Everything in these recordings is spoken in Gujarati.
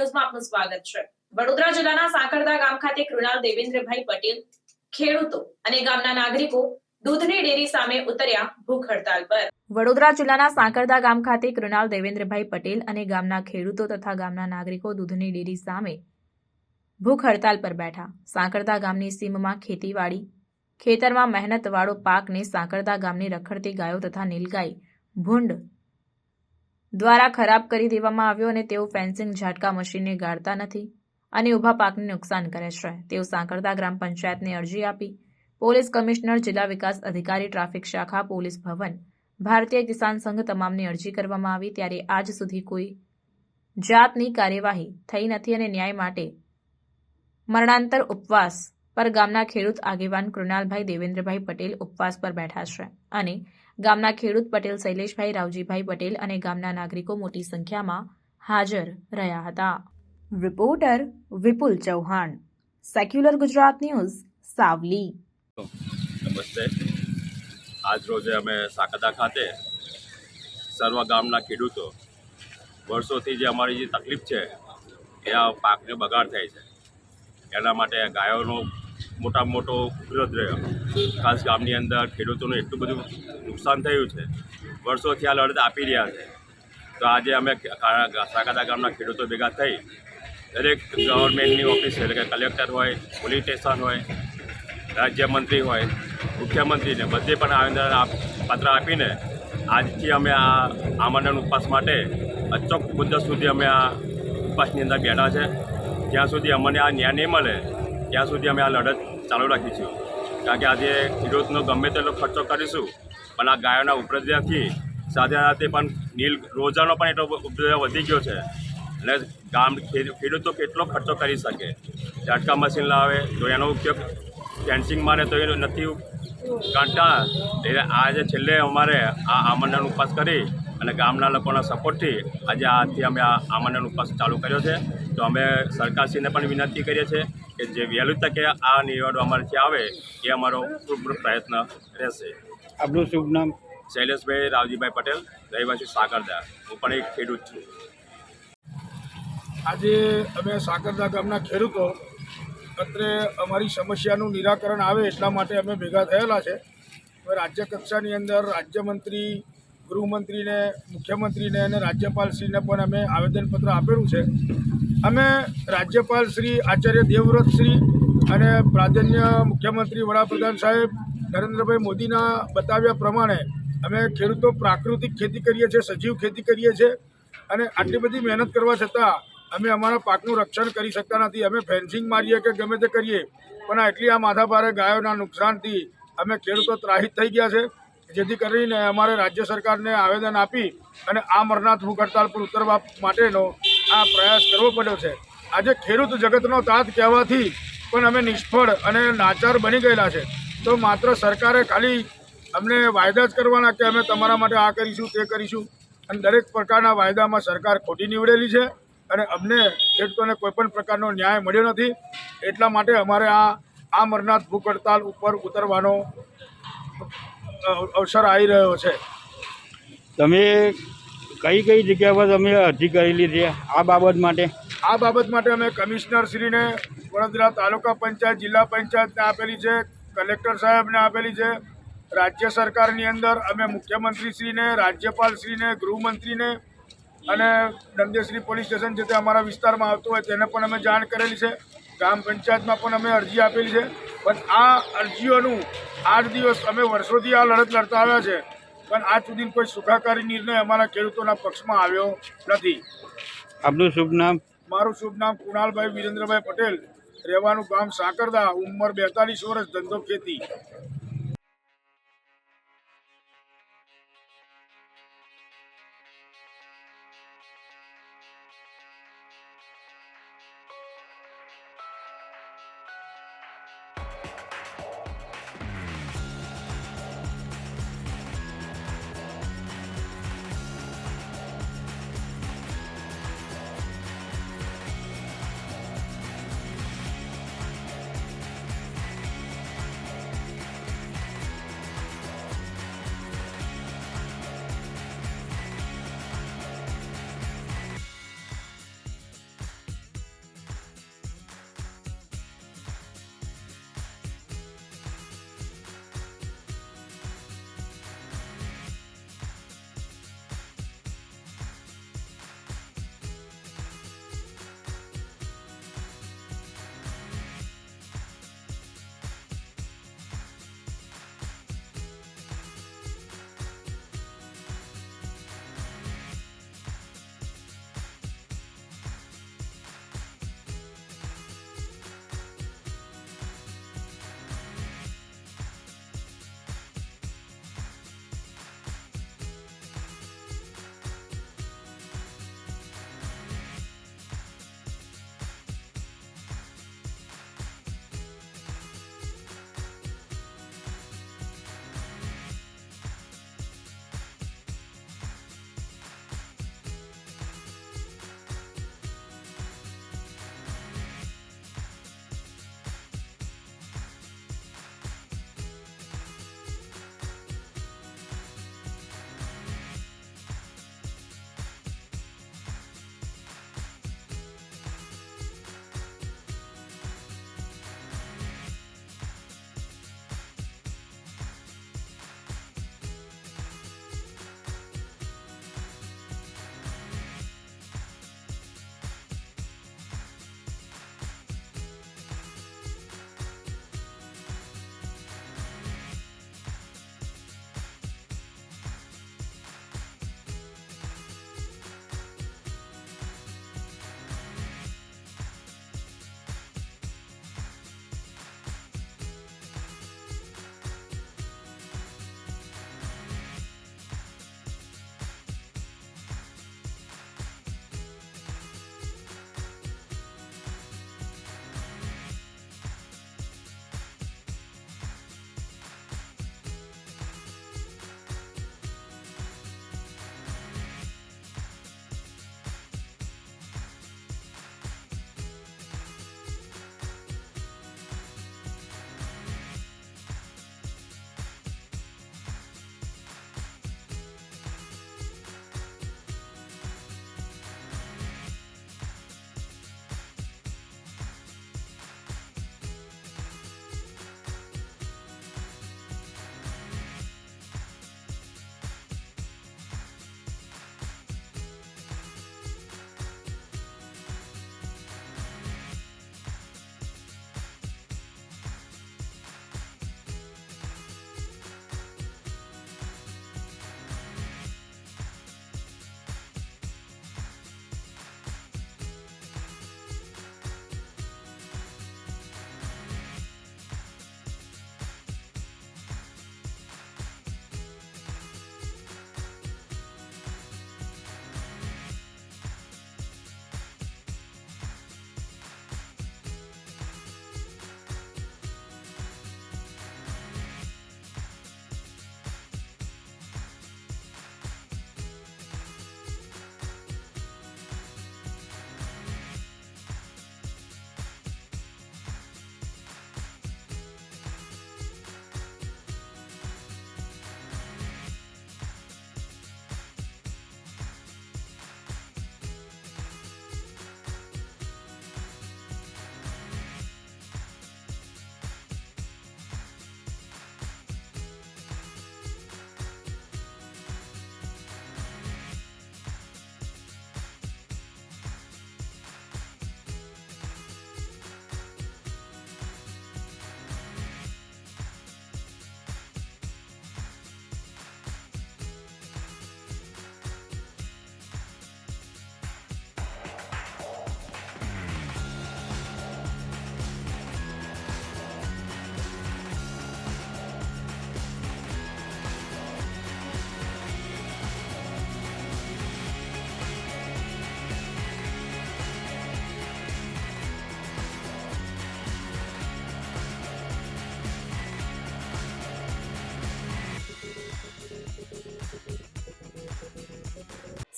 ન્યૂઝમાં આપનું સ્વાગત છે। વડોદરા જિલ્લાના સાંકરદા ગામ ખાતે કૃણાલ દેવેન્દ્રભાઈ પટેલ ખેડૂતો અને ગામના નાગરિકો દૂધની ડેરી સામે ઉતર્યા ભૂખ હડતાલ પર। વડોદરા જિલ્લાના સાંકરદા ગામ ખાતે કૃણાલ દેવેન્દ્રભાઈ પટેલ અને ગામના ખેડૂતો તથા ગામના નાગરિકો દૂધની ડેરી સામે ભૂખ હડતાલ પર બેઠા। સાંકરદા ગામની સીમમાં ખેતીવાડી ખેતરમાં મહેનતવાળો પાકને સાંકરદા ગામની રખડતી ગાયો તથા નીલગાય ભૂંડ દ્વારા ખરાબ કરી દેવામાં આવ્યો અને તેઓ ફેન્સિંગ ઝાટકા મશીનને ગાળતા નથી અને ઊભા પાકને નુકસાન કરે છે। તેઓ સાંકરદા ગ્રામ પંચાયતને અરજી આપી પોલીસ કમિશનર, જિલ્લા વિકાસ અધિકારી, ટ્રાફિક શાખા, પોલીસ ભવન, ભારતીય કિસાન સંઘ તમામની અરજી કરવામાં આવી, ત્યારે આજ સુધી કોઈ જાતની કાર્યવાહી થઈ નથી અને ન્યાય માટે મરણાંતર ઉપવાસ પર ગામના ખેડૂત આગેવાન કૃણાલભાઈ દેવેન્દ્રભાઈ પટેલ ઉપવાસ પર બેઠા છે અને ગામના ખેડૂત પટેલ શૈલેષભાઈ રાવજીભાઈ પટેલ અને ગામના નાગરિકો મોટી સંખ્યામાં હાજર રહ્યા હતા। રિપોર્ટર વિપુલ ચૌહાણ, સેક્યુલર ગુજરાત ન્યૂઝ, સાવલી। નમસ્તે। આજ રોજે અમે સાંકરદા ખાતે સર્વ ગામના ખેડૂતો વર્ષોથી જે અમારી જે તકલીફ છે એ આ પાકને બગાડ થાય છે, એના માટે ગાયોનો મોટામાં મોટો વિરોધ રહ્યો। ખાસ ગામની અંદર ખેડૂતોનું એટલું બધું નુકસાન થયું છે, વર્ષોથી આ લડત આપી રહ્યા છે। તો આજે અમે સાંકરદા ગામના ખેડૂતો ભેગા થઈ દરેક ગવર્મેન્ટની ઓફિસ એટલે કે કલેક્ટર હોય, પોલીસ સ્ટેશન હોય, રાજ્યમંત્રી હોય, મુખ્યમંત્રીને બધે પણ આવેદન પત્ર આપીને આજથી અમે આ આમંત્રણ ઉપવાસ માટે અચોક મુદ્દત સુધી અમે આ ઉપવાસની અંદર બેઠા છે। જ્યાં સુધી અમને આ ન્યાય નહીં મળે ત્યાં સુધી અમે આ લડત ચાલુ રાખીશું। કારણ કે આજે ખેડૂતનો ગમે તેટલો ખર્ચો કરીશું પણ આ ગાયોના ઉપદ્રવથી સાથે સાથે પણ રોજાનો પણ એટલો ઉપદ્રવ વધી ગયો છે અને ખેડૂતો કેટલો ખર્ચો કરી શકે। ઝાટકા મશીન લાવે તો એનો ઉપયોગ ફેન્સિંગ મારે તો એ નથી કાઢતા। એટલે આજે છેલ્લે અમારે આ આમંત્રણ ઉપવાસ કરી અને ગામના લોકોના સપોર્ટથી આજે આજથી અમે આ આમંત્રણ ઉપવાસ ચાલુ કર્યો છે। તો અમે સરકારશ્રીને પણ વિનંતી કરીએ છીએ કે જે વહેલી તકે આ નિવાડો અમારાથી આવે એ અમારો પૂરતો પ્રયત્ન રહેશે। આપનું શુભ નામ? શૈલેષભાઈ રાવજીભાઈ પટેલ, રહેવાસી સાંકરદા। હું પણ એક ખેડૂત છું। આજે અમે સાંકરદા ગામના ખેડૂતો અત્રે અમારી સમસ્યાનું નિરાકરણ આવે એટલા માટે અમે ભેગા થયેલા છે। હવે રાજ્ય કક્ષાની અંદર રાજ્યમંત્રી, ગૃહમંત્રીને, મુખ્યમંત્રીને અને રાજ્યપાલશ્રીને પણ અમે આવેદનપત્ર આપેલું છે। અમે રાજ્યપાલ શ્રી આચાર્ય દેવવ્રતશ્રી અને પ્રાધાન્ય મુખ્યમંત્રી વડાપ્રધાન સાહેબ નરેન્દ્રભાઈ મોદીના બતાવ્યા પ્રમાણે અમે ખેડૂતો પ્રાકૃતિક ખેતી કરીએ છીએ, સજીવ ખેતી કરીએ છીએ અને આટલી બધી મહેનત કરવા છતાં અમે અમારા પાકનું રક્ષણ કરી શકતા નથી। અમે ફેન્સિંગ મારીએ કે ગમે તે કરીએ પણ એટલી આ માથાભારે ગાયોના નુકસાનથી અમે ખેડૂતો ત્રાહિત થઈ ગયા છે, જેથી કરીને અમારે રાજ્ય સરકારને આવેદન આપી અને આ મરનાથ ભૂખ હડતાલ પર ઉતરવા માટેનો આ પ્રયાસ કરવો પડ્યો છે। આજે ખેડૂત જગતનો તાત કહેવાથી પણ અમે નિષ્ફળ અને નાચાર બની ગયેલા છે। તો માત્ર સરકારે ખાલી અમને વાયદા જ કરવાના કે અમે તમારા માટે આ કરીશું, તે કરીશું અને દરેક પ્રકારના વાયદામાં સરકાર ખોટી નીવડેલી છે અને અમને ખેડૂતોને કોઈપણ પ્રકારનો ન્યાય મળ્યો નથી। એટલા માટે અમારે આ મરનાથ ભૂખ હડતાલ ઉપર ઉતરવાનો અવસર આવી રહ્યો છે। તમે કઈ કઈ જગ્યા પર તમે અરજી કરેલી છે આ બાબત માટે? આ બાબત માટે અમે કમિશનરશ્રીને, વડોદરા તાલુકા પંચાયત, જિલ્લા પંચાયતને આપેલી છે, કલેક્ટર સાહેબને આપેલી છે। રાજ્ય સરકારની અંદર અમે મુખ્યમંત્રીશ્રીને, રાજ્યપાલશ્રીને, ગૃહમંત્રીને અને નંદેશ્રી પોલીસ સ્ટેશન જે તે અમારા વિસ્તારમાં આવતું હોય તેને પણ અમે જાણ કરેલી છે। ગ્રામ પંચાયતમાં પણ અમે અરજી આપેલી છે। પણ આ અરજીઓનું 8 દિવસ અમે વર્ષોથી આ લડત લડતા આવ્યા છે પણ આજ સુધી કોઈ સુખાકારી નિર્ણય અમારા ખેડૂતોના પક્ષમાં આવ્યો નથી। આપનું શુભ નામ? મારું શુભ નામ કૃણાલભાઈ વિરેન્દ્રભાઈ પટેલ, રહેવાનું ગામ સાંકરદા, ઉંમર 42 વર્ષ, ધંધો ખેતી।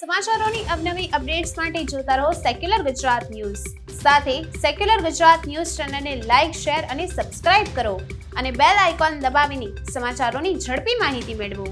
સમાચારોની અવનવી અપડેટ્સ માટે જોતા રહો સેક્યુલર ગુજરાત ન્યૂઝ. સાથે સેક્યુલર ગુજરાત ન્યૂઝ ચેનલને લાઇક, શેર અને સબસ્ક્રાઇબ કરો અને બેલ આઇકોન દબાવીને સમાચારોની ઝડપી માહિતી મેળવો.